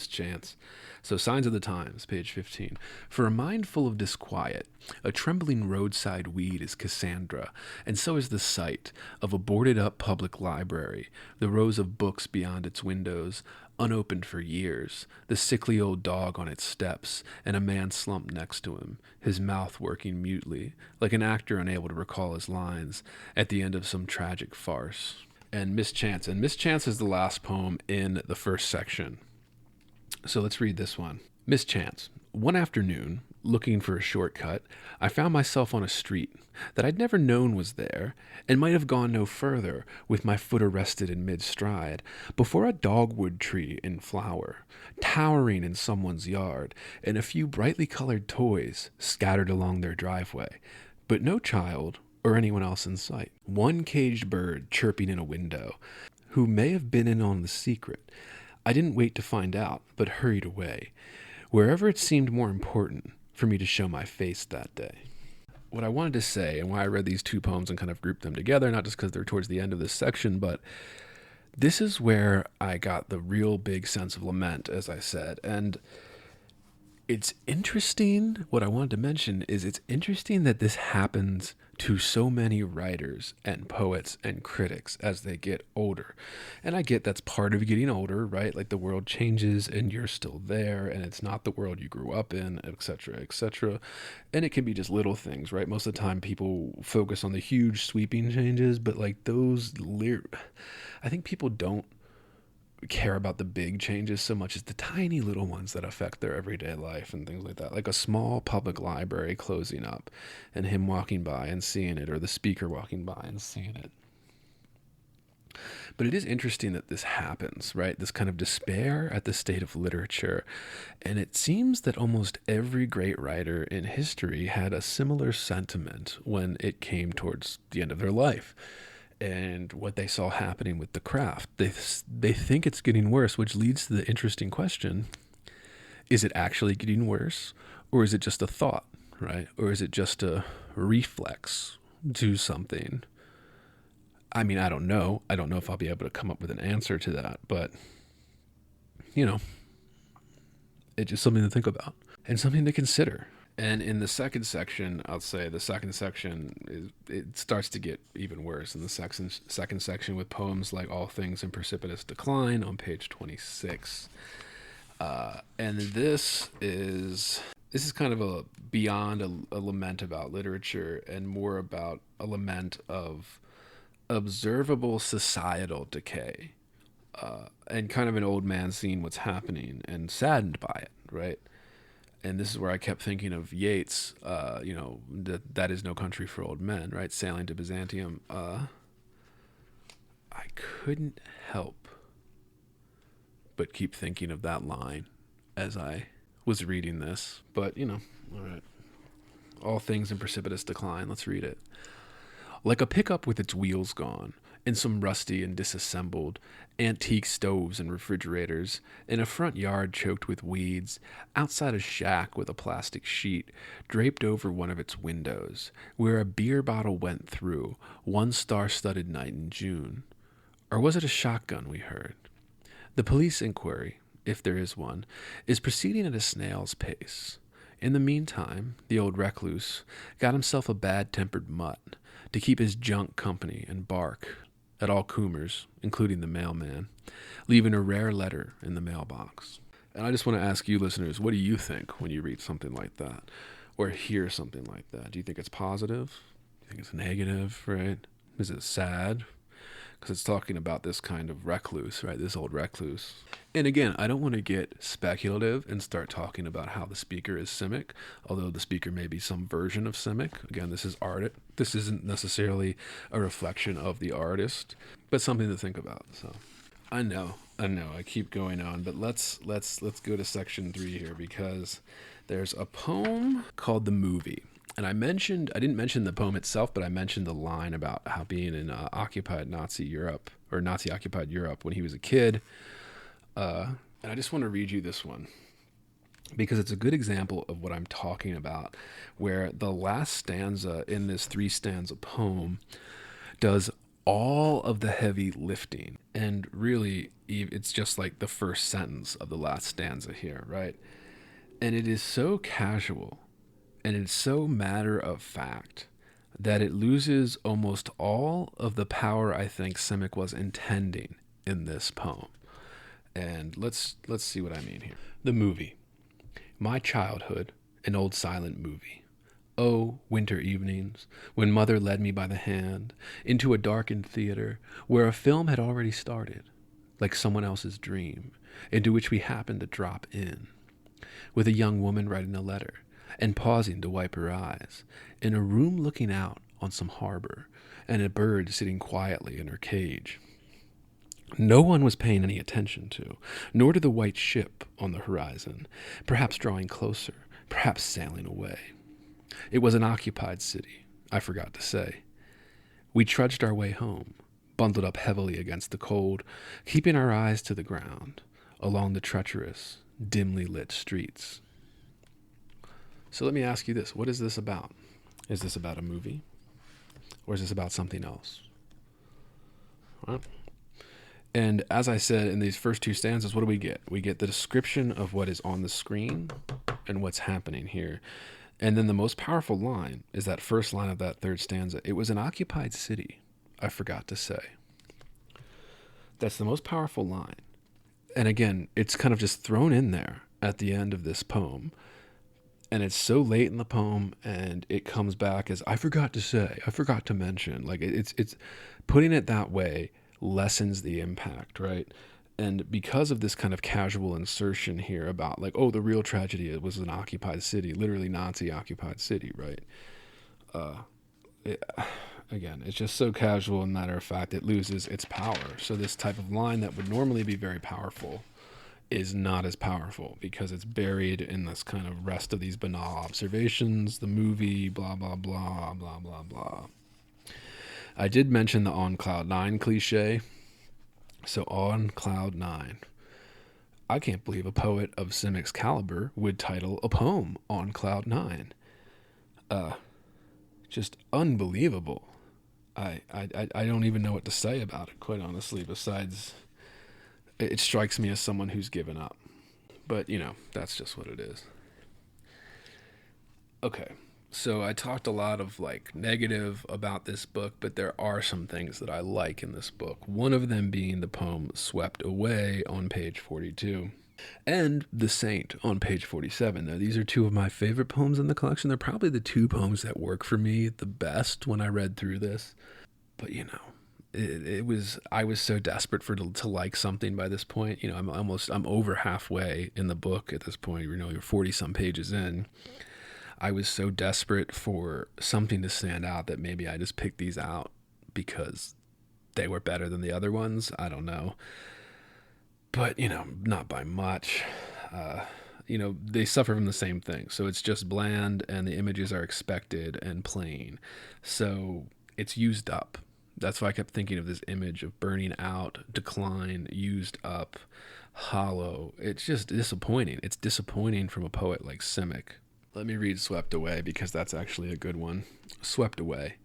Chance. So Signs of the Times, page 15. For a mind full of disquiet, a trembling roadside weed is Cassandra, and so is the sight of a boarded-up public library, the rows of books beyond its windows, unopened for years, the sickly old dog on its steps, and a man slumped next to him, his mouth working mutely, like an actor unable to recall his lines, at the end of some tragic farce. And Missed Chance. And Missed Chance is the last poem in the first section. So let's read this one. Missed Chance. One afternoon, looking for a shortcut, I found myself on a street that I'd never known was there, and might have gone no further, with my foot arrested in mid-stride, before a dogwood tree in flower, towering in someone's yard, and a few brightly colored toys scattered along their driveway, but no child or anyone else in sight. One caged bird chirping in a window, who may have been in on the secret. I didn't wait to find out, but hurried away, wherever it seemed more important for me to show my face that day. What I wanted to say, and why I read these two poems and kind of grouped them together, not just because they're towards the end of this section, but this is where I got the real big sense of lament, as I said. And it's interesting, what I wanted to mention is it's interesting that this happens to so many writers and poets and critics as they get older. And I get that's part of getting older, right? Like the world changes and you're still there and it's not the world you grew up in, etc., etc. And it can be just little things, right? Most of the time people focus on the huge sweeping changes, but like I think people don't care about the big changes so much as the tiny little ones that affect their everyday life and things like that. Like a small public library closing up and him walking by and seeing it, or the speaker walking by and seeing it. But it is interesting that this happens, right? This kind of despair at the state of literature. And it seems that almost every great writer in history had a similar sentiment when it came towards the end of their life. And what they saw happening with the craft. They think it's getting worse, which leads to the interesting question, is it actually getting worse? Or is it just a thought, right? Or is it just a reflex to something? I mean, I don't know. I don't know if I'll be able to come up with an answer to that, but, it's just something to think about and something to consider. And in the second section, I'll say the second section, it starts to get even worse in the second section with poems like All Things in Precipitous Decline on page 26. And this is kind of a beyond a lament about literature and more about a lament of observable societal decay, and kind of an old man seeing what's happening and saddened by it, right? And this is where I kept thinking of Yeats, that is no country for old men, right? Sailing to Byzantium. I couldn't help but keep thinking of that line as I was reading this. But, all right. All Things in Precipitous Decline. Let's read it. Like a pickup with its wheels gone, and some rusty and disassembled antique stoves and refrigerators, in a front yard choked with weeds, outside a shack with a plastic sheet draped over one of its windows, where a beer bottle went through one star-studded night in June. Or was it a shotgun we heard? The police inquiry, if there is one, is proceeding at a snail's pace. In the meantime, the old recluse got himself a bad-tempered mutt to keep his junk company and bark at all coomers, including the mailman, leaving a rare letter in the mailbox. And I just want to ask you listeners, what do you think when you read something like that or hear something like that? Do you think it's positive? Do you think it's negative, right? Is it sad? Because it's talking about this kind of recluse, right? This old recluse. And again, I don't want to get speculative and start talking about how the speaker is Simic, although the speaker may be some version of Simic. Again, this is art. This isn't necessarily a reflection of the artist, but something to think about. So I know, I keep going on, but let's go to section 3 here, because there's a poem called The Movie. And I didn't mention the poem itself, but I mentioned the line about how being in occupied Nazi Europe, or Nazi-occupied Europe when he was a kid. And I just want to read you this one, because it's a good example of what I'm talking about, where the last stanza in this 3-stanza poem does all of the heavy lifting. And really, it's just like the first sentence of the last stanza here, right? And it is so casual, and it's so matter of fact, that it loses almost all of the power I think Simic was intending in this poem. And let's see what I mean here. The movie. My childhood, an old silent movie. Oh, winter evenings, when mother led me by the hand into a darkened theater where a film had already started, like someone else's dream, into which we happened to drop in, with a young woman writing a letter and pausing to wipe her eyes, in a room looking out on some harbor, and a bird sitting quietly in her cage. No one was paying any attention to, nor to the white ship on the horizon, perhaps drawing closer, perhaps sailing away. It was an occupied city, I forgot to say. We trudged our way home, bundled up heavily against the cold, keeping our eyes to the ground, along the treacherous, dimly lit streets. So let me ask you this. What is this about? Is this about a movie? Or is this about something else? Well, and as I said, in these first 2 stanzas, what do we get? We get the description of what is on the screen and what's happening here. And then the most powerful line is that first line of that 3rd stanza. It was an occupied city, I forgot to say. That's the most powerful line. And again, it's kind of just thrown in there at the end of this poem. And it's so late in the poem, and it comes back as, I forgot to say, I forgot to mention. Like, it's putting it that way lessens the impact, right? And because of this kind of casual insertion here about, like, oh, the real tragedy was an occupied city, literally Nazi-occupied city, right? Again, it's just so casual and matter of fact, it loses its power. So this type of line that would normally be very powerful is not as powerful, because it's buried in this kind of rest of these banal observations, the movie, blah, blah, blah, blah, blah, blah. I did mention the on cloud 9 cliche. So on cloud 9. I can't believe a poet of Simic's caliber would title a poem on cloud 9. Just unbelievable. I don't even know what to say about it, quite honestly, besides it strikes me as someone who's given up. But, that's just what it is. Okay, so I talked a lot of, negative about this book, but there are some things that I like in this book. One of them being the poem Swept Away on page 42. And The Saint on page 47. Now, these are 2 of my favorite poems in the collection. They're probably the 2 poems that work for me the best when I read through this. But, I was so desperate to like something by this point. I'm over halfway in the book at this point. You're 40 some pages in. I was so desperate for something to stand out that maybe I just picked these out because they were better than the other ones. I don't know. But, not by much. They suffer from the same thing. So it's just bland, and the images are expected and plain. So it's used up. That's why I kept thinking of this image of burning out, decline, used up, hollow. It's just disappointing. It's disappointing from a poet like Simic. Let me read Swept Away because that's actually a good one. Swept Away.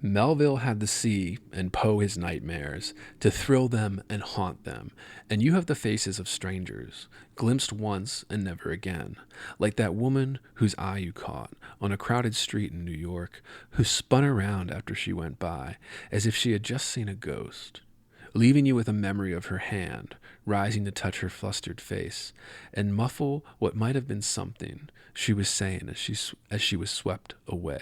Melville had the sea and Poe his nightmares to thrill them and haunt them, and you have the faces of strangers, glimpsed once and never again, like that woman whose eye you caught on a crowded street in New York, who spun around after she went by, as if she had just seen a ghost, leaving you with a memory of her hand, rising to touch her flustered face, and muffle what might have been something she was saying as she was swept away.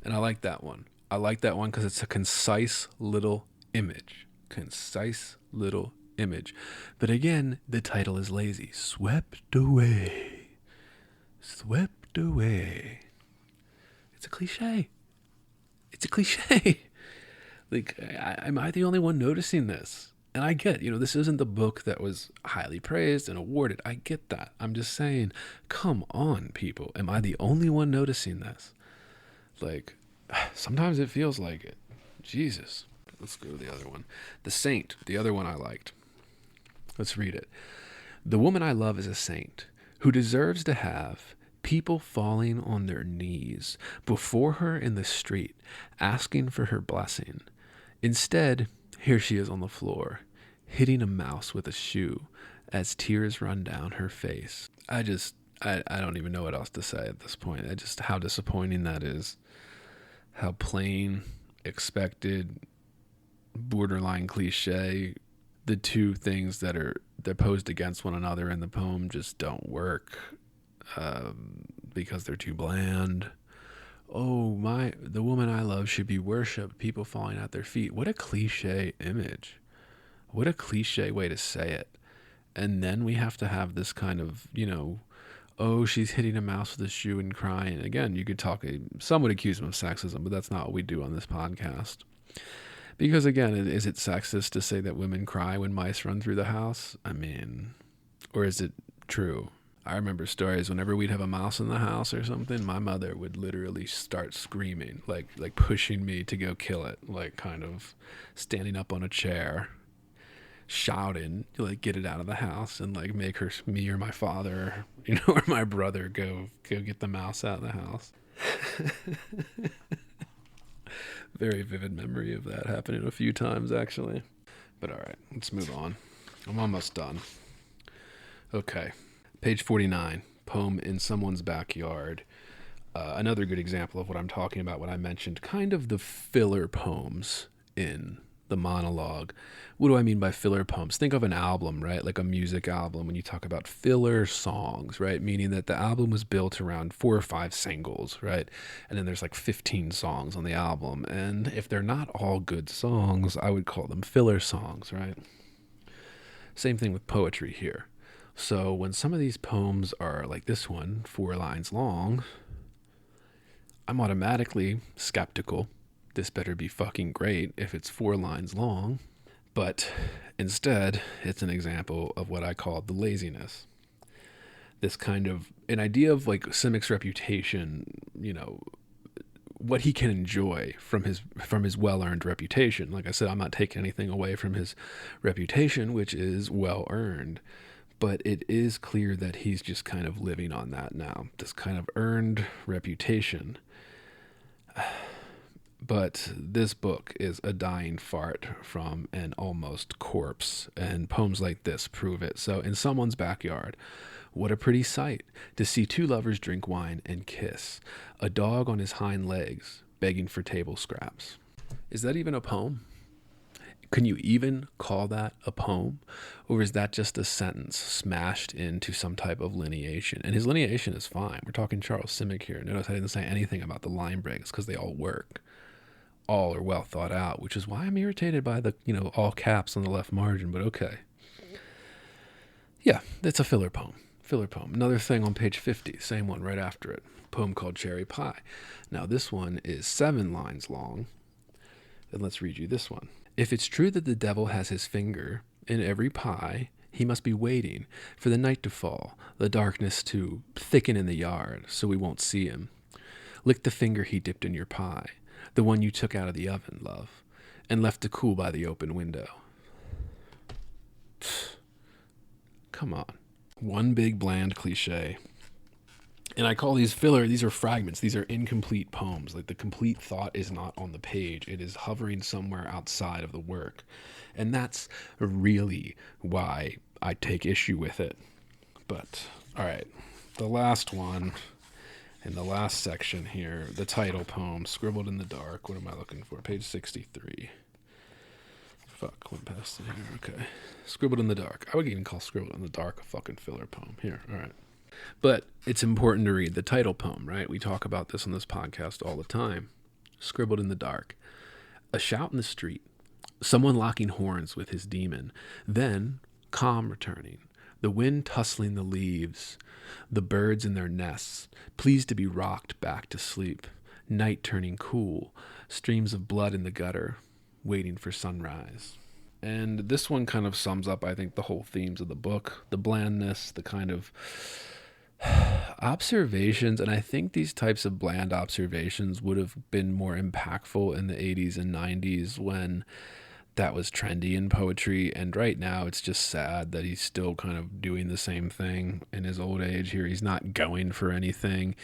And I like that one. I like that one because it's a concise little image. Concise little image. But again, the title is lazy. Swept away. Swept away. It's a cliche. It's a cliche. Like, am I the only one noticing this? And I get, this isn't the book that was highly praised and awarded. I get that. I'm just saying, come on, people. Am I the only one noticing this? Like, sometimes it feels like it. Jesus. Let's go to the other one. The Saint, the other one I liked. Let's read it. The woman I love is a saint who deserves to have people falling on their knees before her in the street, asking for her blessing. Instead, here she is on the floor, hitting a mouse with a shoe as tears run down her face. I don't even know what else to say at this point. How disappointing that is. How plain, expected, borderline cliche, the two things they're posed against one another in the poem just don't work because they're too bland. Oh, the woman I love should be worshipped, people falling at their feet. What a cliche image. What a cliche way to say it. And then we have to have this kind of, oh, she's hitting a mouse with a shoe and crying. Again, you could some would accuse them of sexism, but that's not what we do on this podcast. Because again, is it sexist to say that women cry when mice run through the house? I mean, or is it true? I remember stories whenever we'd have a mouse in the house or something, my mother would literally start screaming, like pushing me to go kill it, like kind of standing up on a chair, shouting to get it out of the house and make me or my father, or my brother go get the mouse out of the house. Very vivid memory of that happening a few times actually. But all right, let's move on. I'm almost done. Okay, page 49, poem In Someone's Backyard. Another good example of what I'm talking about when I mentioned kind of the filler poems in the monologue. What do I mean by filler poems? Think of an album, right? Like a music album when you talk about filler songs, right? Meaning that the album was built around 4 or 5 singles, right? And then there's 15 songs on the album. And if they're not all good songs, I would call them filler songs, right? Same thing with poetry here. So when some of these poems are like this one, 4 lines long, I'm automatically skeptical. This better be fucking great if it's 4 lines long. But instead, it's an example of what I call the laziness. This kind of an idea of Simic's reputation, what he can enjoy from his well-earned reputation. Like I said, I'm not taking anything away from his reputation, which is well-earned. But it is clear that he's just kind of living on that now, this kind of earned reputation. But this book is a dying fart from an almost corpse, and poems like this prove it. So, In Someone's Backyard, what a pretty sight to see 2 lovers drink wine and kiss, a dog on his hind legs begging for table scraps. Is that even a poem? Can you even call that a poem? Or is that just a sentence smashed into some type of lineation? And his lineation is fine. We're talking Charles Simic here. Notice I didn't say anything about the line breaks because they all work. All are well thought out, which is why I'm irritated by the, all caps on the left margin, but okay. Yeah, it's a filler poem. Filler poem. Another thing on page 50, same one right after it. Poem called Cherry Pie. Now this one is 7 lines long. And let's read you this one. If it's true that the devil has his finger in every pie, he must be waiting for the night to fall, the darkness to thicken in the yard, so we won't see him. Lick the finger he dipped in your pie, the one you took out of the oven, love, and left to cool by the open window. Come on. One big bland cliche. And I call these filler, these are fragments, these are incomplete poems. Like the complete thought is not on the page. It is hovering somewhere outside of the work. And that's really why I take issue with it. But, all right, the last one in the last section here, the title poem, Scribbled in the Dark. What am I looking for? Page 63. Fuck, went past it here. Okay. Scribbled in the Dark. I would even call Scribbled in the Dark a fucking filler poem. Here, all right. But it's important to read the title poem, right? We talk about this on this podcast all the time. Scribbled in the Dark. A shout in the street. Someone locking horns with his demon. Then, calm returning. The wind tussling the leaves. The birds in their nests, pleased to be rocked back to sleep. Night turning cool. Streams of blood in the gutter, waiting for sunrise. And this one kind of sums up, I think, the whole themes of the book. The blandness, the kind of observations, and I think these types of bland observations would have been more impactful in the 80s and 90s when that was trendy in poetry, and right now it's just sad that he's still kind of doing the same thing in his old age here. He's not going for anything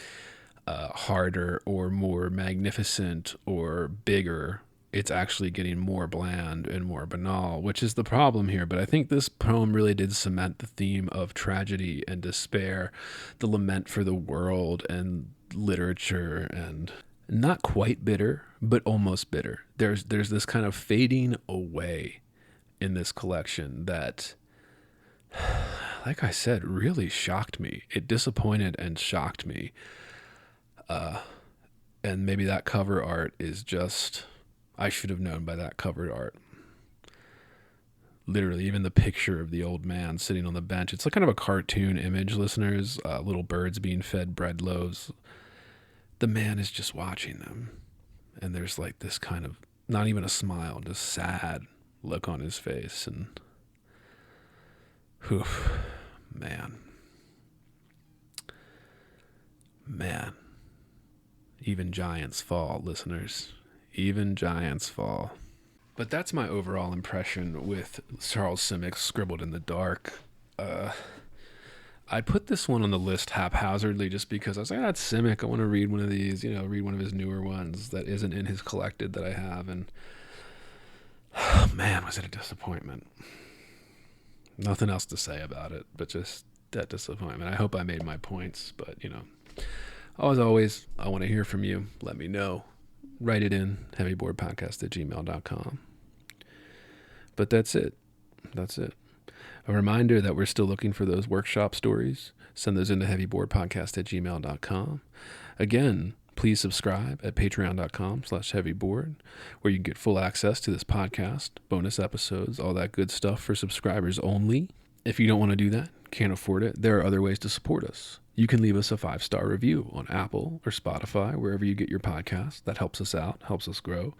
harder or more magnificent or bigger. It's actually getting more bland and more banal, which is the problem here. But I think this poem really did cement the theme of tragedy and despair, the lament for the world and literature, and not quite bitter, but almost bitter. There's this kind of fading away in this collection that, like I said, really shocked me. It disappointed and shocked me. And maybe that cover art is just... I should have known by that cover art. Literally, even the picture of the old man sitting on the bench. It's like kind of a cartoon image, listeners. Little birds being fed bread loaves. The man is just watching them. And there's like this kind of, not even a smile, just sad look on his face. And, whew, man. Even giants fall, listeners. Even giants fall. But that's my overall impression with Charles Simic's Scribbled in the Dark. I put this one on the list haphazardly just because I was like, that's Simic. I want to read one of these, read one of his newer ones that isn't in his collected that I have. And oh, man, was it a disappointment. Nothing else to say about it, but just that disappointment. I hope I made my points, but, as always, I want to hear from you. Let me know. Write it in, heavyboardpodcast@gmail.com. But that's it. A reminder that we're still looking for those workshop stories. Send those into heavyboardpodcast@gmail.com. Again, please subscribe at patreon.com/heavyboard, where you can get full access to this podcast, bonus episodes, all that good stuff for subscribers only. If you don't want to do that, can't afford it, there are other ways to support us. You can leave us a 5-star review on Apple or Spotify, wherever you get your podcasts. That helps us out, helps us grow.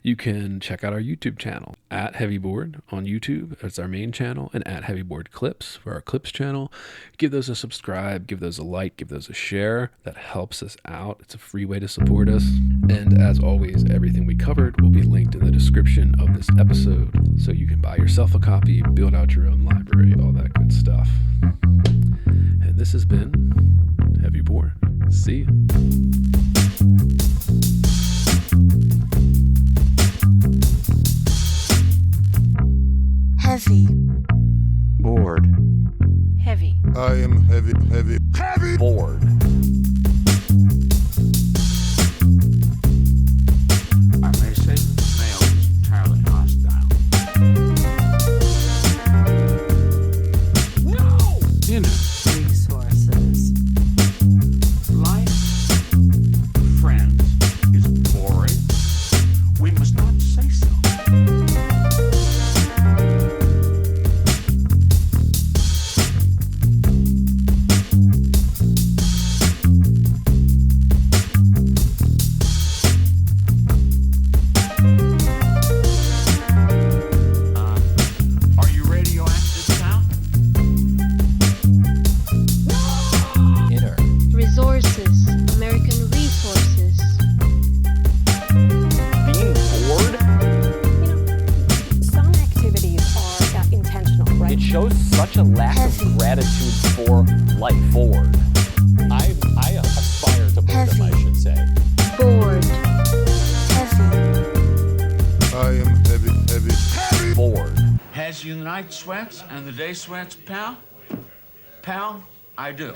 You can check out our YouTube channel at Heavyboard on YouTube. That's our main channel, and at Heavyboard Clips for our Clips channel. Give those a subscribe, give those a like, give those a share. That helps us out. It's a free way to support us. And as always, everything we covered will be linked in the description of this episode, so you can buy yourself a copy, build out your own library, all that good stuff. And this has been Heavyboard. See ya. Heavy. Bored. Heavy. I am heavy Bored. I may say that the male is entirely hostile. No! Resources. Life, friends, is boring. We must not say so. Are you radioactive now? gratitude for life. Bored. I aspire to boredom, I should say. Bored. Heavy. I am heavy. Bored. Has you the night sweats and the day sweats, pal? Pal, I do.